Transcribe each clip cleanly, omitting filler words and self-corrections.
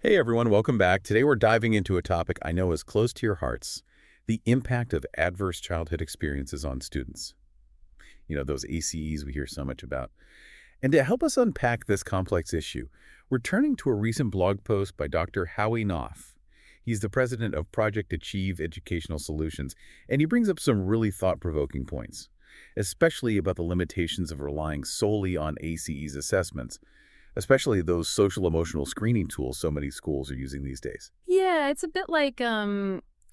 Hey everyone, welcome back. Today we're diving into a topic I know is close to your hearts, the impact of adverse childhood experiences on students. Those ACEs we hear so much about. And to help us unpack this complex issue, we're turning to a recent blog post by Dr. Howie Knoff. He's the president of Project Achieve Educational Solutions, and he brings up some really thought-provoking points, especially about the limitations of relying solely on ACEs assessments, especially those social-emotional screening tools so many schools are using these days. Yeah, it's a bit like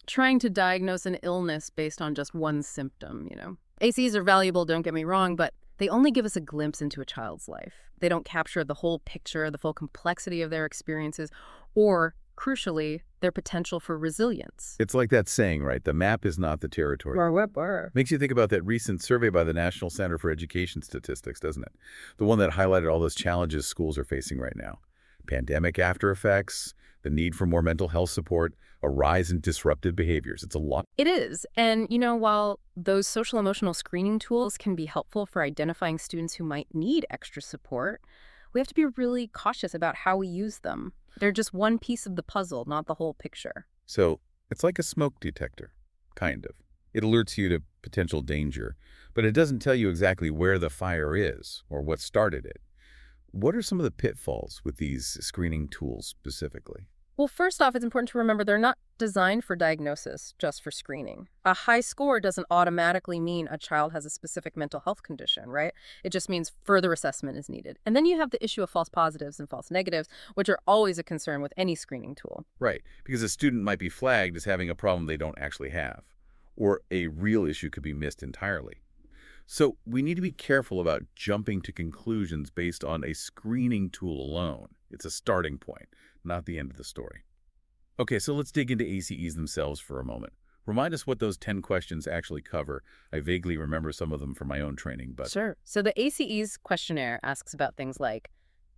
trying to diagnose an illness based on just one symptom. ACs are valuable, don't get me wrong, but they only give us a glimpse into a child's life. They don't capture the whole picture, the full complexity of their experiences, or, crucially, their potential for resilience. It's like that saying, right? The map is not the territory. Makes you think about that recent survey by the National Center for Education Statistics, doesn't it? The one that highlighted all those challenges schools are facing right now. Pandemic after effects, the need for more mental health support, a rise in disruptive behaviors. It's a lot. It is. And, while those social emotional screening tools can be helpful for identifying students who might need extra support, we have to be really cautious about how we use them. They're just one piece of the puzzle, not the whole picture. So it's like a smoke detector, kind of. It alerts you to potential danger, but it doesn't tell you exactly where the fire is or what started it. What are some of the pitfalls with these screening tools specifically? Well, first off, it's important to remember they're not designed for diagnosis, just for screening. A high score doesn't automatically mean a child has a specific mental health condition, right? It just means further assessment is needed. And then you have the issue of false positives and false negatives, which are always a concern with any screening tool. Right, because a student might be flagged as having a problem they don't actually have, or a real issue could be missed entirely. So we need to be careful about jumping to conclusions based on a screening tool alone. It's a starting point, not the end of the story. Okay, so let's dig into ACEs themselves for a moment. Remind us what those 10 questions actually cover. I vaguely remember some of them from my own training, but... Sure. So the ACEs questionnaire asks about things like,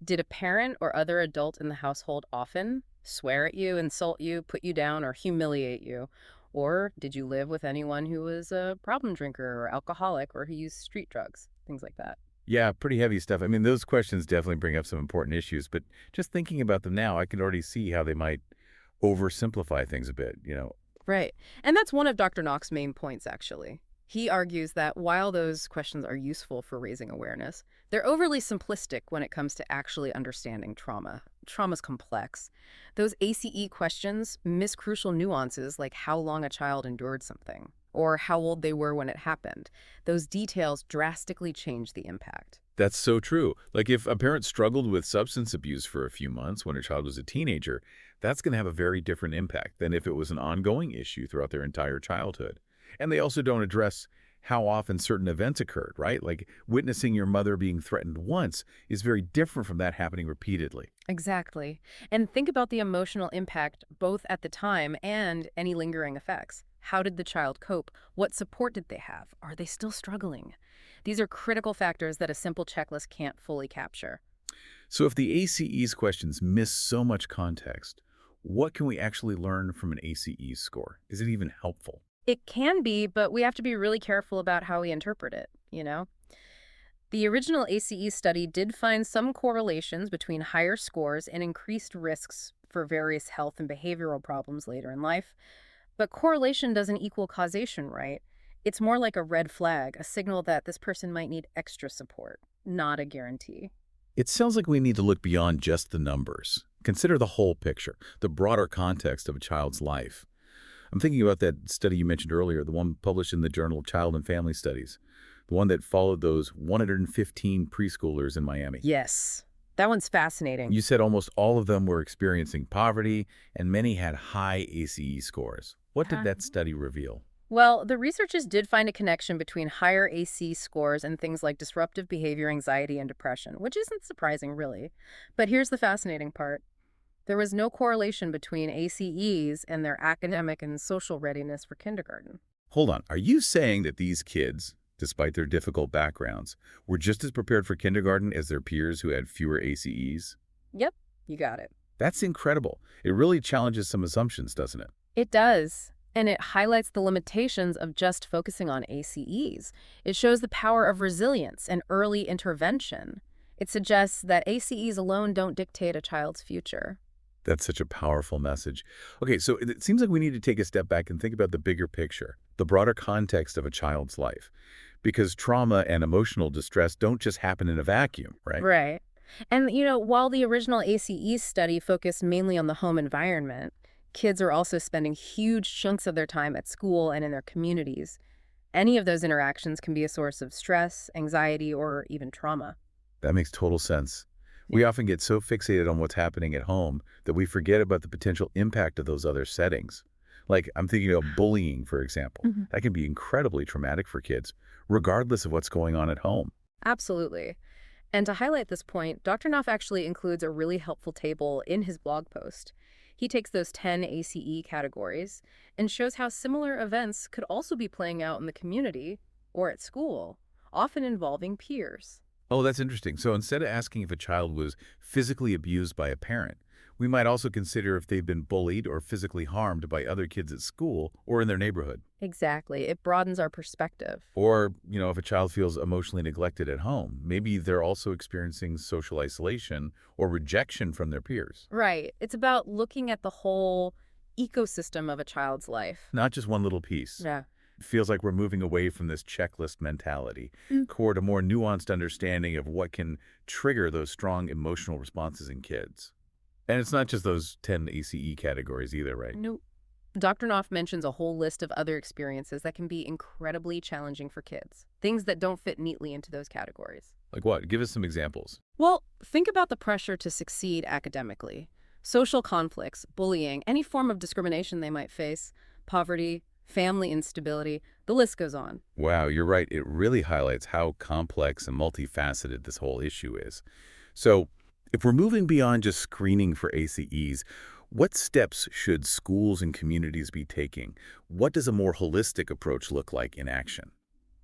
did a parent or other adult in the household often swear at you, insult you, put you down, or humiliate you? Or did you live with anyone who was a problem drinker or alcoholic or who used street drugs? Things like that. Yeah, pretty heavy stuff. I mean, those questions definitely bring up some important issues, but just thinking about them now, I can already see how they might oversimplify things a bit. Right. And that's one of Dr. Knox's main points, actually. He argues that while those questions are useful for raising awareness, they're overly simplistic when it comes to actually understanding trauma. Trauma's complex. Those ACE questions miss crucial nuances like how long a child endured something or how old they were when it happened. Those details drastically change the impact. That's so true. Like if a parent struggled with substance abuse for a few months when a child was a teenager, that's going to have a very different impact than if it was an ongoing issue throughout their entire childhood. And they also don't address how often certain events occurred, right? Like witnessing your mother being threatened once is very different from that happening repeatedly. Exactly. And think about the emotional impact both at the time and any lingering effects. How did the child cope? What support did they have? Are they still struggling? These are critical factors that a simple checklist can't fully capture. So if the ACE's questions miss so much context, what can we actually learn from an ACE score? Is it even helpful? It can be, but we have to be really careful about how we interpret it. The original ACE study did find some correlations between higher scores and increased risks for various health and behavioral problems later in life. But correlation doesn't equal causation, right? It's more like a red flag, a signal that this person might need extra support, not a guarantee. It sounds like we need to look beyond just the numbers. Consider the whole picture, the broader context of a child's life. I'm thinking about that study you mentioned earlier, the one published in the Journal of Child and Family Studies, the one that followed those 115 preschoolers in Miami. Yes, that one's fascinating. You said almost all of them were experiencing poverty, and many had high ACE scores. What did that study reveal? Well, the researchers did find a connection between higher AC scores and things like disruptive behavior, anxiety, and depression, which isn't surprising, really. But here's the fascinating part. There was no correlation between ACEs and their academic and social readiness for kindergarten. Hold on. Are you saying that these kids, despite their difficult backgrounds, were just as prepared for kindergarten as their peers who had fewer ACEs? Yep, you got it. That's incredible. It really challenges some assumptions, doesn't it? It does. And it highlights the limitations of just focusing on ACEs. It shows the power of resilience and early intervention. It suggests that ACEs alone don't dictate a child's future. That's such a powerful message. Okay, so it seems like we need to take a step back and think about the bigger picture, the broader context of a child's life. Because trauma and emotional distress don't just happen in a vacuum, right? Right. And, while the original ACE study focused mainly on the home environment, kids are also spending huge chunks of their time at school and in their communities. Any of those interactions can be a source of stress, anxiety, or even trauma. That makes total sense. Yeah. We often get so fixated on what's happening at home that we forget about the potential impact of those other settings. Like, I'm thinking of bullying, for example. Mhm. That can be incredibly traumatic for kids, regardless of what's going on at home. Absolutely. And to highlight this point, Dr. Knopf actually includes a really helpful table in his blog post. He takes those 10 ACE categories and shows how similar events could also be playing out in the community or at school, often involving peers. Oh, that's interesting. So instead of asking if a child was physically abused by a parent, we might also consider if they've been bullied or physically harmed by other kids at school or in their neighborhood. Exactly. It broadens our perspective. Or, if a child feels emotionally neglected at home, maybe they're also experiencing social isolation or rejection from their peers. Right. It's about looking at the whole ecosystem of a child's life. Not just one little piece. Yeah. It feels like we're moving away from this checklist mentality Mm. toward a more nuanced understanding of what can trigger those strong emotional responses in kids. And it's not just those 10 ACE categories either, right? No. Dr. Knopf mentions a whole list of other experiences that can be incredibly challenging for kids, things that don't fit neatly into those categories. Like what? Give us some examples. Well, think about the pressure to succeed academically, social conflicts, bullying, any form of discrimination they might face, poverty, family instability, the list goes on. Wow, you're right. It really highlights how complex and multifaceted this whole issue is. So, if we're moving beyond just screening for ACEs, what steps should schools and communities be taking? What does a more holistic approach look like in action?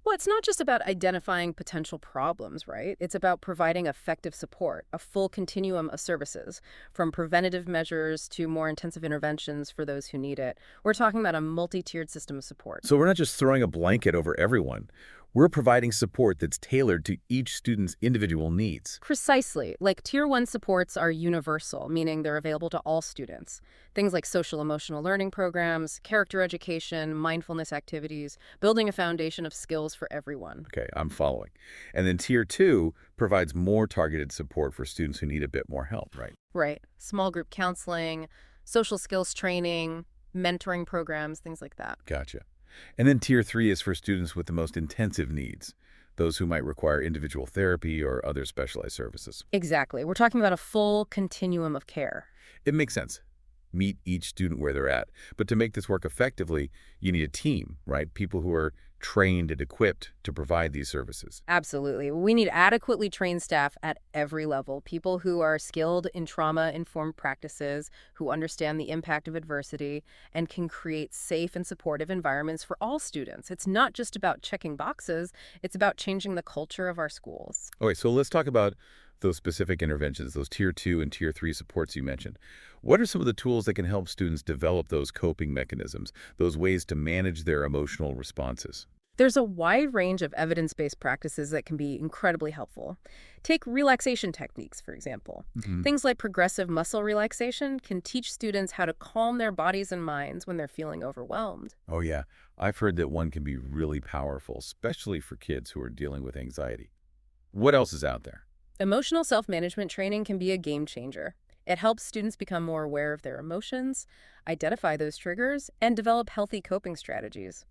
Well, it's not just about identifying potential problems, right? It's about providing effective support, a full continuum of services, from preventative measures to more intensive interventions for those who need it. We're talking about a multi-tiered system of support. So we're not just throwing a blanket over everyone. We're providing support that's tailored to each student's individual needs. Precisely. Like Tier 1 supports are universal, meaning they're available to all students. Things like social emotional learning programs, character education, mindfulness activities, building a foundation of skills for everyone. Okay, I'm following. And then Tier 2 provides more targeted support for students who need a bit more help, right? Right. Small group counseling, social skills training, mentoring programs, things like that. Gotcha. And then Tier 3 is for students with the most intensive needs, those who might require individual therapy or other specialized services. Exactly. We're talking about a full continuum of care. It makes sense. Meet each student where they're at. But to make this work effectively, you need a team, right? People who are trained and equipped to provide these services. Absolutely. We need adequately trained staff at every level, people who are skilled in trauma-informed practices, who understand the impact of adversity, and can create safe and supportive environments for all students. It's not just about checking boxes, it's about changing the culture of our schools. Okay, so let's talk about those specific interventions, those Tier 2 and Tier 3 supports you mentioned. What are some of the tools that can help students develop those coping mechanisms, those ways to manage their emotional responses? There's a wide range of evidence-based practices that can be incredibly helpful. Take relaxation techniques, for example. Mhm. Things like progressive muscle relaxation can teach students how to calm their bodies and minds when they're feeling overwhelmed. Oh, yeah. I've heard that one can be really powerful, especially for kids who are dealing with anxiety. What else is out there? Emotional self-management training can be a game changer. It helps students become more aware of their emotions, identify those triggers, and develop healthy coping strategies.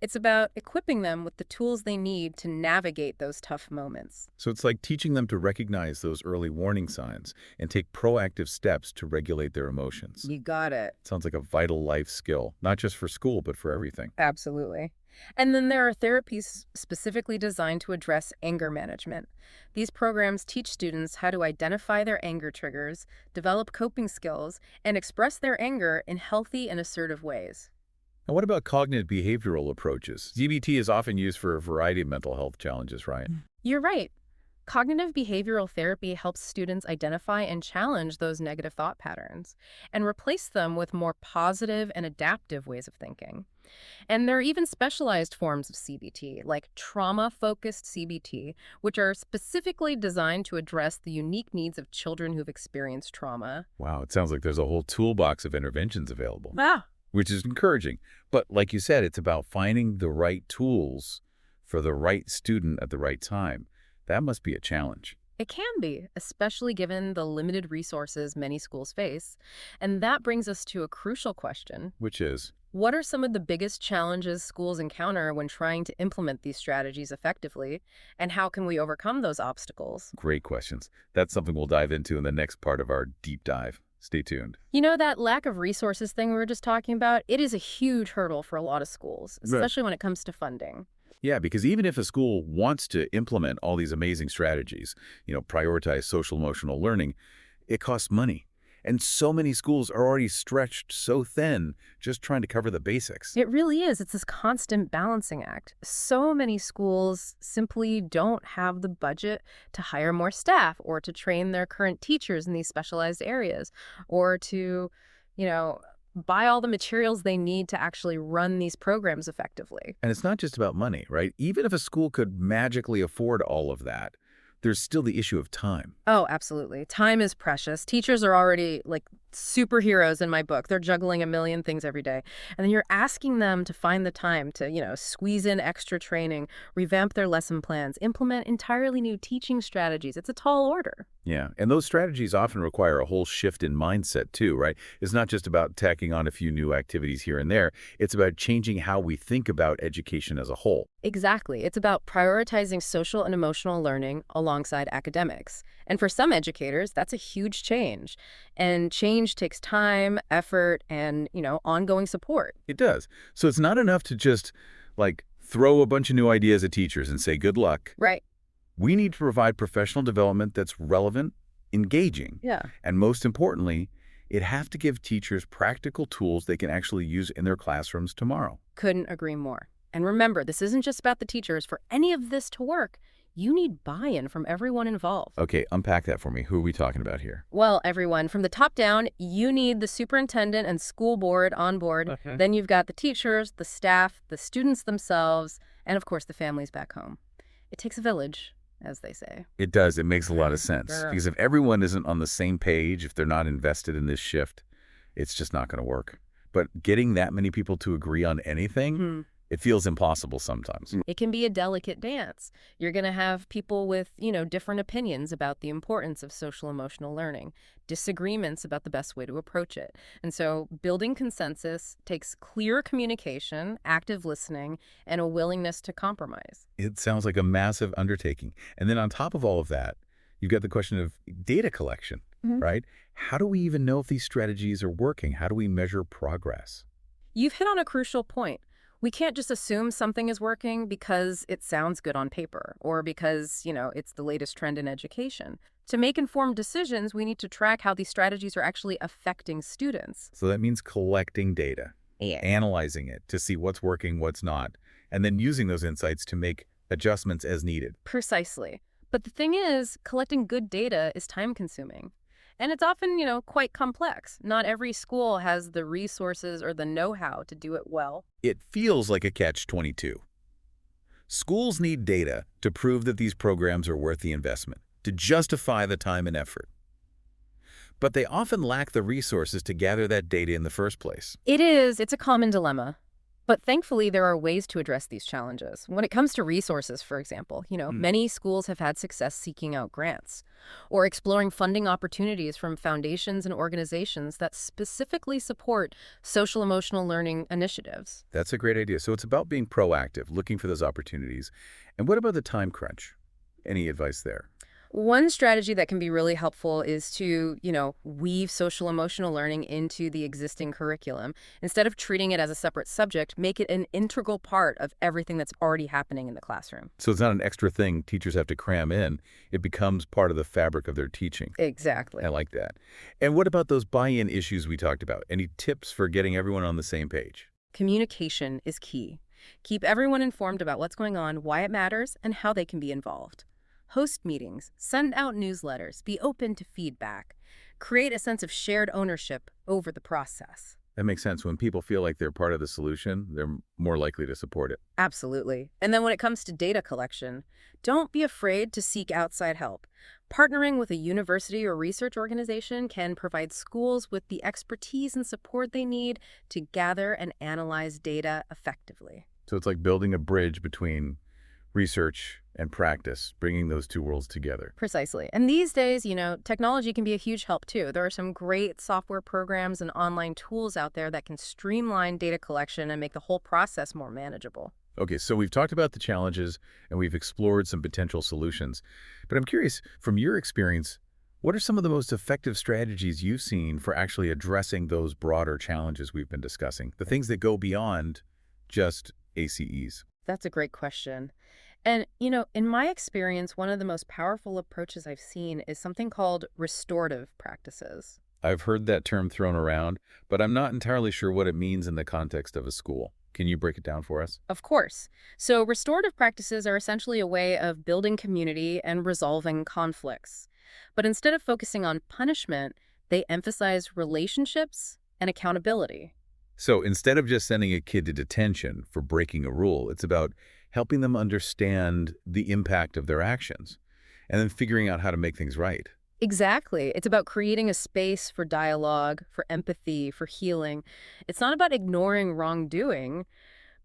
It's about equipping them with the tools they need to navigate those tough moments. So it's like teaching them to recognize those early warning signs and take proactive steps to regulate their emotions. You got it. Sounds like a vital life skill, not just for school, but for everything. Absolutely. And then there are therapies specifically designed to address anger management. These programs teach students how to identify their anger triggers, develop coping skills, and express their anger in healthy and assertive ways. And what about cognitive behavioral approaches? CBT is often used for a variety of mental health challenges, right? You're right. Cognitive behavioral therapy helps students identify and challenge those negative thought patterns and replace them with more positive and adaptive ways of thinking. And there are even specialized forms of CBT, like trauma-focused CBT, which are specifically designed to address the unique needs of children who've experienced trauma. Wow, it sounds like there's a whole toolbox of interventions available, Ah, which is encouraging. But like you said, it's about finding the right tools for the right student at the right time. That must be a challenge. it can be, especially given the limited resources many schools face. And that brings us to a crucial question. Which is, What are some of the biggest challenges schools encounter when trying to implement these strategies effectively, and how can we overcome those obstacles? great questions. That's something we'll dive into in the next part of our deep dive. Stay tuned. You know, that lack of resources thing we were just talking about, it is a huge hurdle for a lot of schools, Right. especially when it comes to funding. Yeah, because even if a school wants to implement all these amazing strategies, prioritize social emotional learning, it costs money. And so many schools are already stretched so thin just trying to cover the basics. It really is. It's this constant balancing act. So many schools simply don't have the budget to hire more staff or to train their current teachers in these specialized areas or to, you know, buy all the materials they need to actually run these programs effectively. And it's not just about money, right? Even if a school could magically afford all of that, there's still the issue of time. Oh, absolutely. Time is precious. Teachers are already like superheroes in my book. They're juggling a million things every day. And then you're asking them to find the time to, squeeze in extra training, revamp their lesson plans, implement entirely new teaching strategies. It's a tall order. Yeah, and those strategies often require a whole shift in mindset too, right? It's not just about tacking on a few new activities here and there. It's about changing how we think about education as a whole. Exactly. It's about prioritizing social and emotional learning alongside academics. And for some educators, that's a huge change. And change takes time, effort, and, ongoing support. It does. So it's not enough to just, throw a bunch of new ideas at teachers and say, good luck. Right. We need to provide professional development that's relevant, engaging, Yeah. and most importantly, it have to give teachers practical tools they can actually use in their classrooms tomorrow. Couldn't agree more. And remember, this isn't just about the teachers. For any of this to work, you need buy-in from everyone involved. Okay, unpack that for me. Who are we talking about here? Well, everyone, from the top down, you need the superintendent and school board on board. Okay. Then you've got the teachers, the staff, the students themselves, and of course the families back home. It takes a village, as they say. It does. It makes a lot of sense. Sure. Because if everyone isn't on the same page, if they're not invested in this shift, it's just not going to work. But getting that many people to agree on anything, it feels impossible sometimes. It can be a delicate dance. You're going to have people with, different opinions about the importance of social emotional learning, disagreements about the best way to approach it. And so building consensus takes clear communication, active listening, and a willingness to compromise. It sounds like a massive undertaking. And then on top of all of that, you've got the question of data collection, right? How do we even know if these strategies are working? How do we measure progress? You've hit on a crucial point. We can't just assume something is working because it sounds good on paper or because, it's the latest trend in education. To make informed decisions, we need to track how these strategies are actually affecting students. So that means collecting data, analyzing it to see what's working, what's not, and then using those insights to make adjustments as needed. Precisely. But the thing is, collecting good data is time-consuming. And it's often, quite complex. Not every school has the resources or the know-how to do it well. It feels like a catch-22. Schools need data to prove that these programs are worth the investment, to justify the time and effort. But they often lack the resources to gather that data in the first place. It's a common dilemma. But thankfully, there are ways to address these challenges. When it comes to resources, for example, many schools have had success seeking out grants or exploring funding opportunities from foundations and organizations that specifically support social emotional learning initiatives. That's a great idea. So it's about being proactive, looking for those opportunities. And what about the time crunch? Any advice there? One strategy that can be really helpful is to, weave social emotional learning into the existing curriculum. Instead of treating it as a separate subject, make it an integral part of everything that's already happening in the classroom. So it's not an extra thing teachers have to cram in. It becomes part of the fabric of their teaching. Exactly. I like that. And what about those buy-in issues we talked about? Any tips for getting everyone on the same page? Communication is key. Keep everyone informed about what's going on, why it matters, and how they can be involved. Host meetings, send out newsletters, be open to feedback. Create a sense of shared ownership over the process. That makes sense. When people feel like they're part of the solution, they're more likely to support it. Absolutely. And then when it comes to data collection, don't be afraid to seek outside help. Partnering with a university or research organization can provide schools with the expertise and support they need to gather and analyze data effectively. So it's like building a bridge between research and practice, bringing those two worlds together. Precisely. And these days, technology can be a huge help too. There are some great software programs and online tools out there that can streamline data collection and make the whole process more manageable. Okay, so we've talked about the challenges and we've explored some potential solutions. But I'm curious, from your experience, what are some of the most effective strategies you've seen for actually addressing those broader challenges we've been discussing, the things that go beyond just ACEs? That's a great question. And, in my experience, one of the most powerful approaches I've seen is something called restorative practices. I've heard that term thrown around, but I'm not entirely sure what it means in the context of a school. Can you break it down for us? Of course. So restorative practices are essentially a way of building community and resolving conflicts. But instead of focusing on punishment, they emphasize relationships and accountability. So instead of just sending a kid to detention for breaking a rule, it's about helping them understand the impact of their actions and then figuring out how to make things right. Exactly. It's about creating a space for dialogue, for empathy, for healing. It's not about ignoring wrongdoing,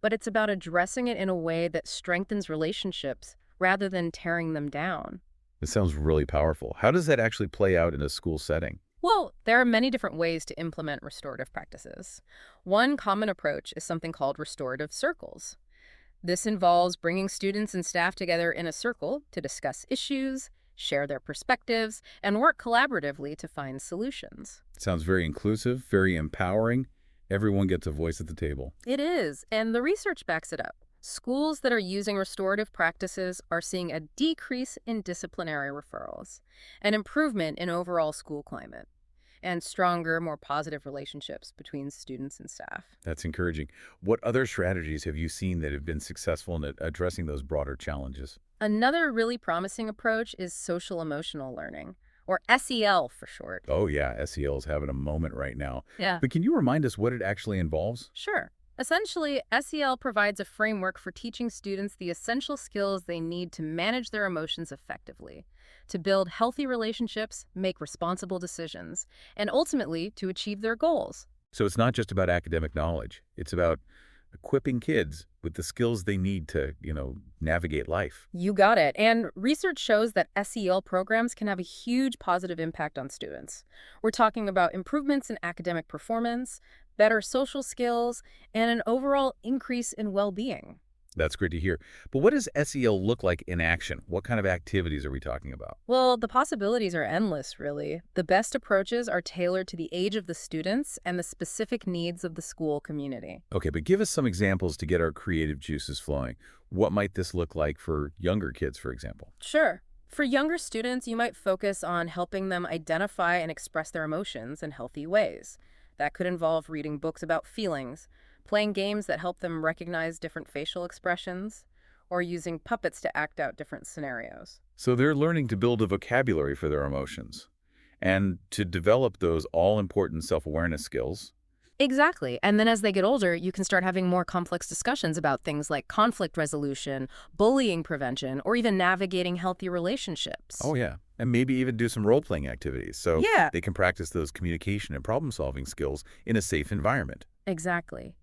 but it's about addressing it in a way that strengthens relationships rather than tearing them down. It sounds really powerful. How does that actually play out in a school setting? Well, there are many different ways to implement restorative practices. One common approach is something called restorative circles. This involves bringing students and staff together in a circle to discuss issues, share their perspectives, and work collaboratively to find solutions. Sounds very inclusive, very empowering. Everyone gets a voice at the table. It is, and the research backs it up. Schools that are using restorative practices are seeing a decrease in disciplinary referrals, an improvement in overall school climate, and stronger, more positive relationships between students and staff. That's encouraging. What other strategies have you seen that have been successful in addressing those broader challenges? Another really promising approach is social emotional learning, or SEL for short. Oh yeah, SEL is having a moment right now. Yeah. But can you remind us what it actually involves? Sure. Essentially, SEL provides a framework for teaching students the essential skills they need to manage their emotions effectively, to build healthy relationships, make responsible decisions, and ultimately to achieve their goals. So it's not just about academic knowledge. It's about equipping kids with the skills they need to, navigate life. You got it. And research shows that SEL programs can have a huge positive impact on students. We're talking about improvements in academic performance, better social skills, and an overall increase in well-being. That's great to hear. But what does SEL look like in action? What kind of activities are we talking about? Well, the possibilities are endless, really. The best approaches are tailored to the age of the students and the specific needs of the school community. Okay, but give us some examples to get our creative juices flowing. What might this look like for younger kids, for example? Sure. For younger students, you might focus on helping them identify and express their emotions in healthy ways. That could involve reading books about feelings, playing games that help them recognize different facial expressions, or using puppets to act out different scenarios. So they're learning to build a vocabulary for their emotions and to develop those all-important self-awareness skills. Exactly. And then as they get older, you can start having more complex discussions about things like conflict resolution, bullying prevention, or even navigating healthy relationships. Oh, yeah. And maybe even do some role-playing activities so Yeah. they can practice those communication and problem-solving skills in a safe environment. Exactly.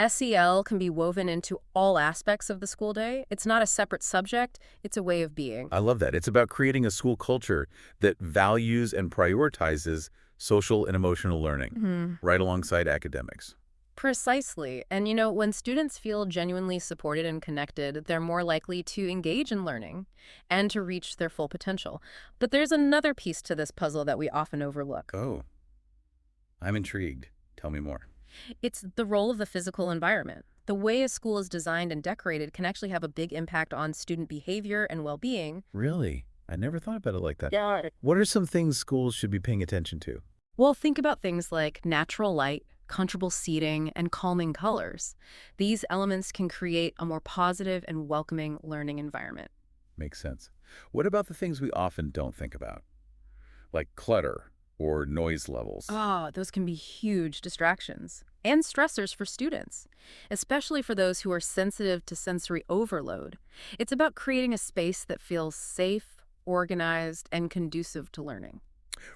SEL can be woven into all aspects of the school day. It's not a separate subject, it's a way of being. I love that. It's about creating a school culture that values and prioritizes social and emotional learning right alongside academics. Precisely. And when students feel genuinely supported and connected, they're more likely to engage in learning and to reach their full potential. But there's another piece to this puzzle that we often overlook. Oh, I'm intrigued. Tell me more. It's the role of the physical environment. The way a school is designed and decorated can actually have a big impact on student behavior and well-being. Really? I never thought about it like that. Yeah. What are some things schools should be paying attention to? Well, think about things like natural light, comfortable seating, and calming colors. These elements can create a more positive and welcoming learning environment. Makes sense. What about the things we often don't think about, like clutter or noise levels? Oh, those can be huge distractions and stressors for students, especially for those who are sensitive to sensory overload. It's about creating a space that feels safe, organized, and conducive to learning.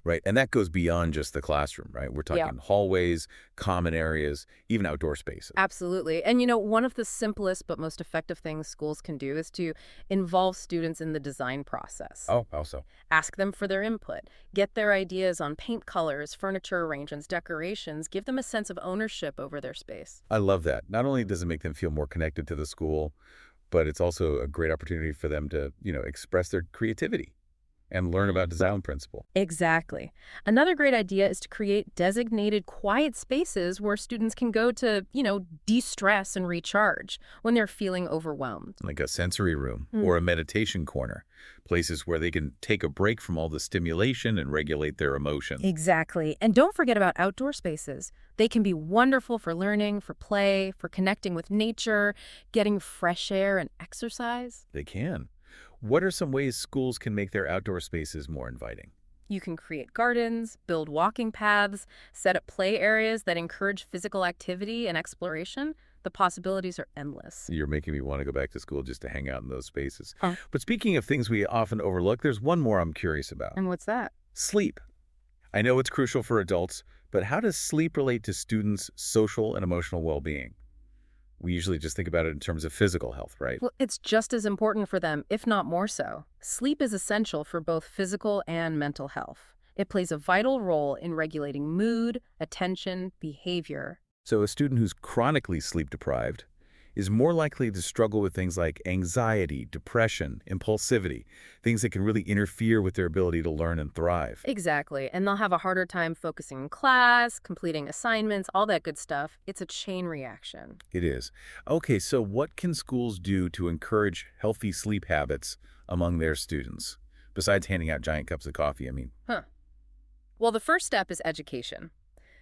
Right, and that goes beyond just the classroom, right? We're Yeah. talking hallways, common areas, even outdoor spaces. Absolutely. And one of the simplest but most effective things schools can do is to involve students in the design process. Oh, also. Ask them for their input. Get their ideas on paint colors, furniture arrangements, decorations. Give them a sense of ownership over their space. I love that. Not only does it make them feel more connected to the school, but it's also a great opportunity for them to, express their creativity and learn about design principle. Exactly. Another great idea is to create designated quiet spaces where students can go to, de-stress and recharge when they're feeling overwhelmed. Like a sensory room or a meditation corner, places where they can take a break from all the stimulation and regulate their emotions. Exactly. And don't forget about outdoor spaces. They can be wonderful for learning, for play, for connecting with nature, getting fresh air and exercise. They can. What are some ways schools can make their outdoor spaces more inviting? You can create gardens, build walking paths, set up play areas that encourage physical activity and exploration. The possibilities are endless. You're making me want to go back to school just to hang out in those spaces. Huh. But speaking of things we often overlook, there's one more I'm curious about. And what's that? Sleep. I know it's crucial for adults, but how does sleep relate to students' social and emotional well-being? We usually just think about it in terms of physical health, right? Well, it's just as important for them, if not more so. Sleep is essential for both physical and mental health. It plays a vital role in regulating mood, attention, behavior. So a student who's chronically sleep deprived is more likely to struggle with things like anxiety, depression, impulsivity, things that can really interfere with their ability to learn and thrive. Exactly. And they'll have a harder time focusing in class, completing assignments, all that good stuff. It's a chain reaction. It is. Okay, so what can schools do to encourage healthy sleep habits among their students? Besides handing out giant cups of coffee, I mean. Huh. Well, the first step is education.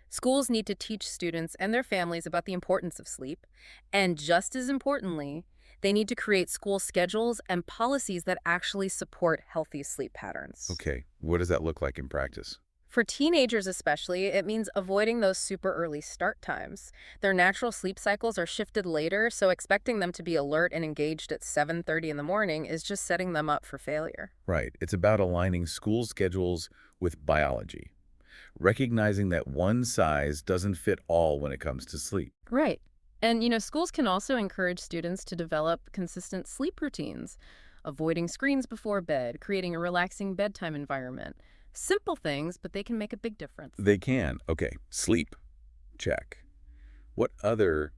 Schools need to teach students and their families about the importance of sleep. And just as importantly, they need to create school schedules and policies that actually support healthy sleep patterns. Okay, what does that look like in practice? For teenagers especially, it means avoiding those super early start times. Their natural sleep cycles are shifted later, so expecting them to be alert and engaged at 7:30 in the morning is just setting them up for failure. Right, it's about aligning school schedules with biology, recognizing that one size doesn't fit all when it comes to sleep. Right. And, schools can also encourage students to develop consistent sleep routines, avoiding screens before bed, creating a relaxing bedtime environment. Simple things, but they can make a big difference. They can. Okay, sleep. Check. What other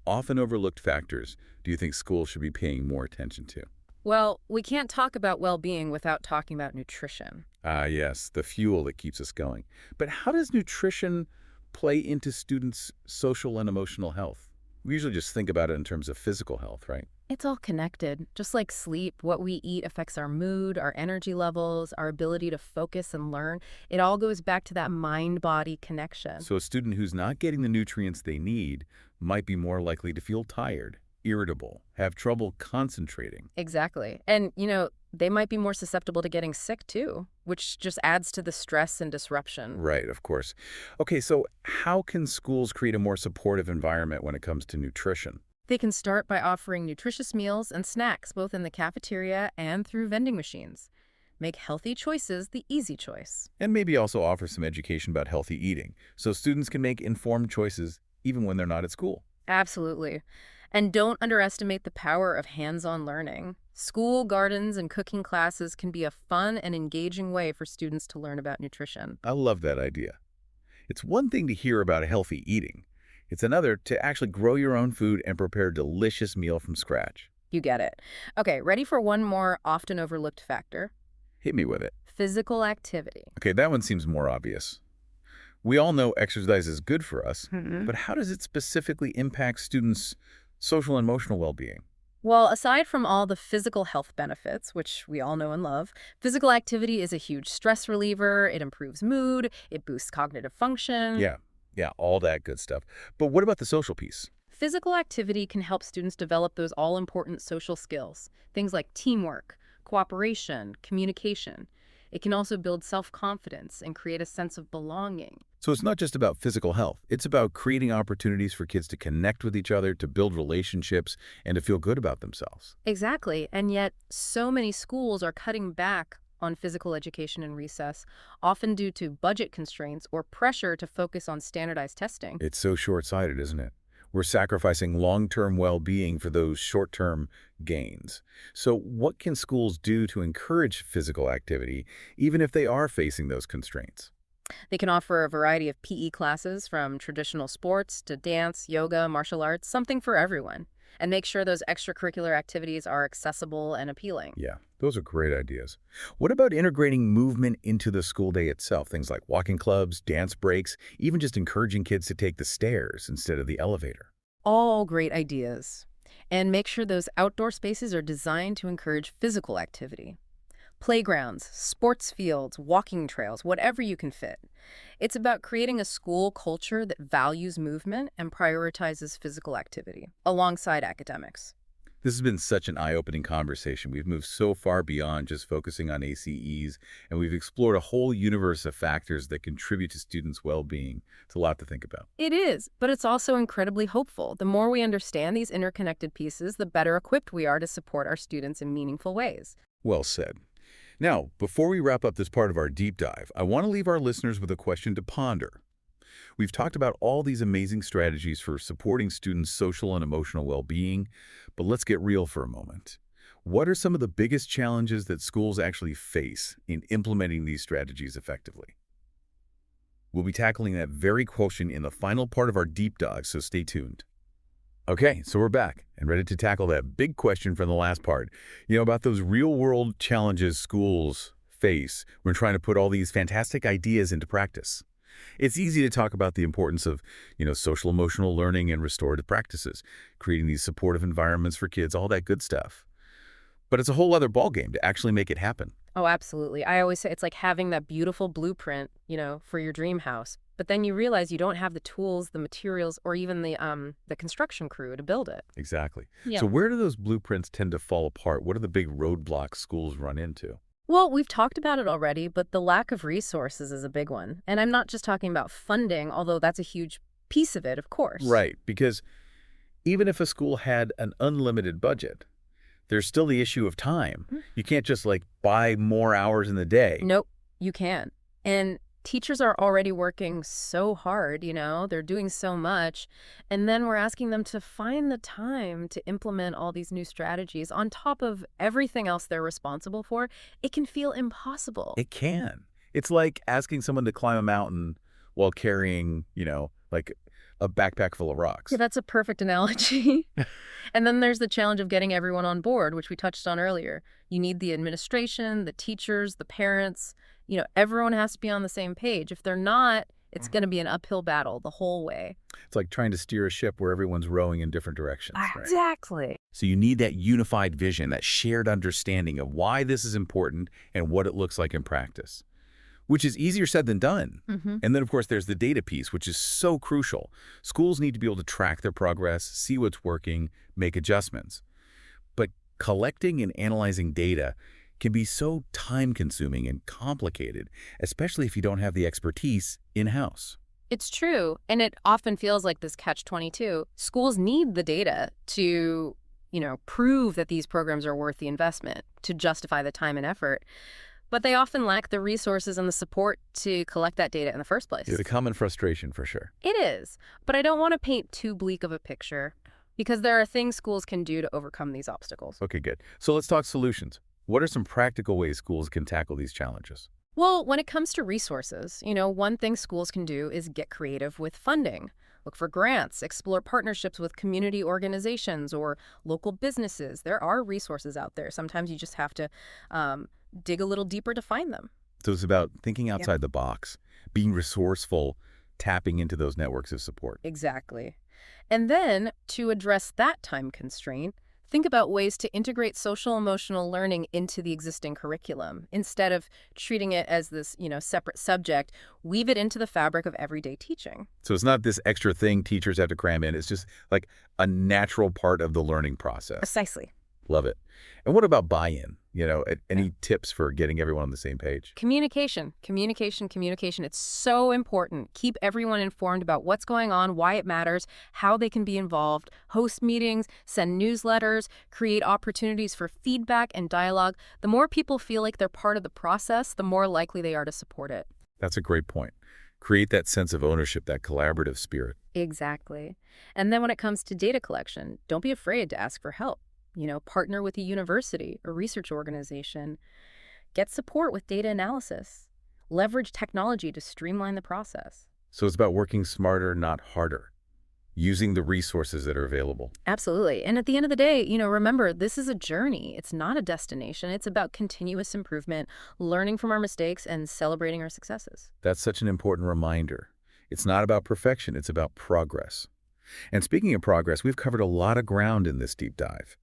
often overlooked factors do you think schools should be paying more attention to? Well, we can't talk about well-being without talking about nutrition. Ah, yes, the fuel that keeps us going. But how does nutrition play into students' social and emotional health? We usually just think about it in terms of physical health, right? It's all connected. Just like sleep, what we eat affects our mood, our energy levels, our ability to focus and learn. It all goes back to that mind-body connection. So a student who's not getting the nutrients they need might be more likely to feel tired, irritable, have trouble concentrating. Exactly. And, they might be more susceptible to getting sick too, which just adds to the stress and disruption. Right, of course. Okay, so how can schools create a more supportive environment when it comes to nutrition? They can start by offering nutritious meals and snacks both in the cafeteria and through vending machines. Make healthy choices the easy choice. And maybe also offer some education about healthy eating, so students can make informed choices even when they're not at school. Absolutely. And don't underestimate the power of hands-on learning. School gardens and cooking classes can be a fun and engaging way for students to learn about nutrition. I love that idea. It's one thing to hear about healthy eating. It's another to actually grow your own food and prepare a delicious meal from scratch. You get it. Okay, ready for one more often overlooked factor? Hit me with it. Physical activity. Okay, that one seems more obvious. We all know exercise is good for us, Mhm. but how does it specifically impact students' social and emotional well-being? Well, aside from all the physical health benefits, which we all know and love, physical activity is a huge stress reliever. It improves mood. It boosts cognitive function. Yeah, all that good stuff. But what about the social piece? Physical activity can help students develop those all-important social skills, things like teamwork, cooperation, communication. It can also build self-confidence and create a sense of belonging. So it's not just about physical health. It's about creating opportunities for kids to connect with each other, to build relationships, and to feel good about themselves. Exactly. And yet, so many schools are cutting back on physical education and recess, often due to budget constraints or pressure to focus on standardized testing. It's so short-sighted, isn't it? We're sacrificing long-term well-being for those short-term gains. So what can schools do to encourage physical activity, even if they are facing those constraints? They can offer a variety of PE classes from traditional sports to dance, yoga, martial arts, something for everyone. And make sure those extracurricular activities are accessible and appealing. Yeah, those are great ideas. What about integrating movement into the school day itself? Things like walking clubs, dance breaks, even just encouraging kids to take the stairs instead of the elevator. All great ideas. And make sure those outdoor spaces are designed to encourage physical activity. Playgrounds, sports fields, walking trails, whatever you can fit. It's about creating a school culture that values movement and prioritizes physical activity alongside academics. This has been such an eye-opening conversation. We've moved so far beyond just focusing on ACEs, and we've explored a whole universe of factors that contribute to students' well-being. It's a lot to think about. It is, but it's also incredibly hopeful. The more we understand these interconnected pieces, the better equipped we are to support our students in meaningful ways. Well said. Now, before we wrap up this part of our deep dive, I want to leave our listeners with a question to ponder. We've talked about all these amazing strategies for supporting students' social and emotional well-being, but let's get real for a moment. What are some of the biggest challenges that schools actually face in implementing these strategies effectively? We'll be tackling that very question in the final part of our deep dive, so stay tuned. Okay, so we're back and ready to tackle that big question from the last part, about those real-world challenges schools face when trying to put all these fantastic ideas into practice. It's easy to talk about the importance of, social-emotional learning and restorative practices, creating these supportive environments for kids, all that good stuff. But it's a whole other ballgame to actually make it happen. Oh, absolutely. I always say it's like having that beautiful blueprint, for your dream house. But then you realize you don't have the tools, the materials, or even the construction crew to build it. Exactly. Yeah. So where do those blueprints tend to fall apart? What are the big roadblocks schools run into? Well, we've talked about it already, but the lack of resources is a big one. And I'm not just talking about funding, although that's a huge piece of it, of course. Right, because even if a school had an unlimited budget, there's still the issue of time. You can't just, buy more hours in the day. Nope, you can't. And teachers are already working so hard, they're doing so much. And then we're asking them to find the time to implement all these new strategies on top of everything else they're responsible for. It can feel impossible. It can. It's like asking someone to climb a mountain while carrying, a backpack full of rocks. Yeah, that's a perfect analogy. And then there's the challenge of getting everyone on board, which we touched on earlier. You need the administration, the teachers, the parents. Everyone has to be on the same page. If they're not, it's going to be an uphill battle the whole way. It's like trying to steer a ship where everyone's rowing in different directions. Right? Exactly. So you need that unified vision, that shared understanding of why this is important and what it looks like in practice, which is easier said than done. And then, of course, there's the data piece, which is so crucial. Schools need to be able to track their progress, see what's working, make adjustments. But collecting and analyzing data can be so time-consuming and complicated, especially if you don't have the expertise in-house. It's true, and it often feels like this catch-22. Schools need the data to, prove that these programs are worth the investment, to justify the time and effort. But they often lack the resources and the support to collect that data in the first place. It's a common frustration for sure. It is, but I don't want to paint too bleak of a picture because there are things schools can do to overcome these obstacles. Okay, good. So let's talk solutions. What are some practical ways schools can tackle these challenges? Well, when it comes to resources, one thing schools can do is get creative with funding. Look for grants, explore partnerships with community organizations or local businesses. There are resources out there. Sometimes you just have to dig a little deeper to find them. So it's about thinking outside the box, being resourceful, tapping into those networks of support. Exactly. And then to address that time constraint, think about ways to integrate social-emotional learning into the existing curriculum. Instead of treating it as this, separate subject, weave it into the fabric of everyday teaching. So it's not this extra thing teachers have to cram in. It's just like a natural part of the learning process. Precisely. Love it. And what about buy-in? Any tips for getting everyone on the same page? Communication, communication, communication. It's so important. Keep everyone informed about what's going on, why it matters, how they can be involved. Host meetings, send newsletters, create opportunities for feedback and dialogue. The more people feel like they're part of the process, the more likely they are to support it. That's a great point. Create that sense of ownership, that collaborative spirit. Exactly. And then when it comes to data collection, don't be afraid to ask for help. Partner with a university or research organization. Get support with data analysis. Leverage technology to streamline the process. So it's about working smarter, not harder, using the resources that are available. Absolutely. And at the end of the day, remember, this is a journey. It's not a destination. It's about continuous improvement, learning from our mistakes, and celebrating our successes. That's such an important reminder. It's not about perfection, it's about progress. And speaking of progress, we've covered a lot of ground in this deep dive.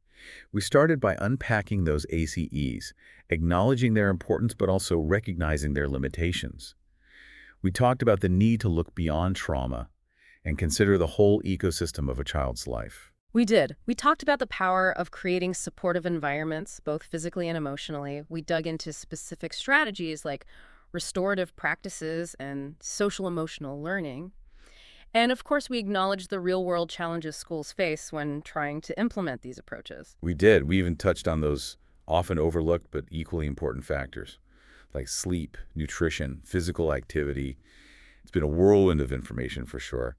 We started by unpacking those ACEs, acknowledging their importance but also recognizing their limitations. We talked about the need to look beyond trauma and consider the whole ecosystem of a child's life. We did. We talked about the power of creating supportive environments, both physically and emotionally. We dug into specific strategies like restorative practices and social-emotional learning. And of course, we acknowledged the real-world challenges schools face when trying to implement these approaches. We did. We even touched on those often overlooked but equally important factors, like sleep, nutrition, physical activity. It's been a whirlwind of information for sure.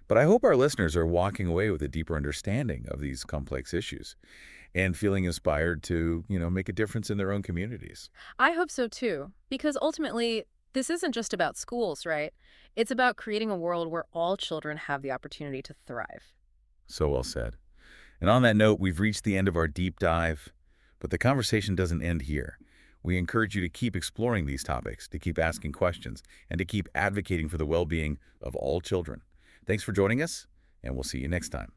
But I hope our listeners are walking away with a deeper understanding of these complex issues and feeling inspired to, make a difference in their own communities. I hope so too, because ultimately, this isn't just about schools, right? It's about creating a world where all children have the opportunity to thrive. So well said. And on that note, we've reached the end of our deep dive, but the conversation doesn't end here. We encourage you to keep exploring these topics, to keep asking questions, and to keep advocating for the well-being of all children. Thanks for joining us, and we'll see you next time.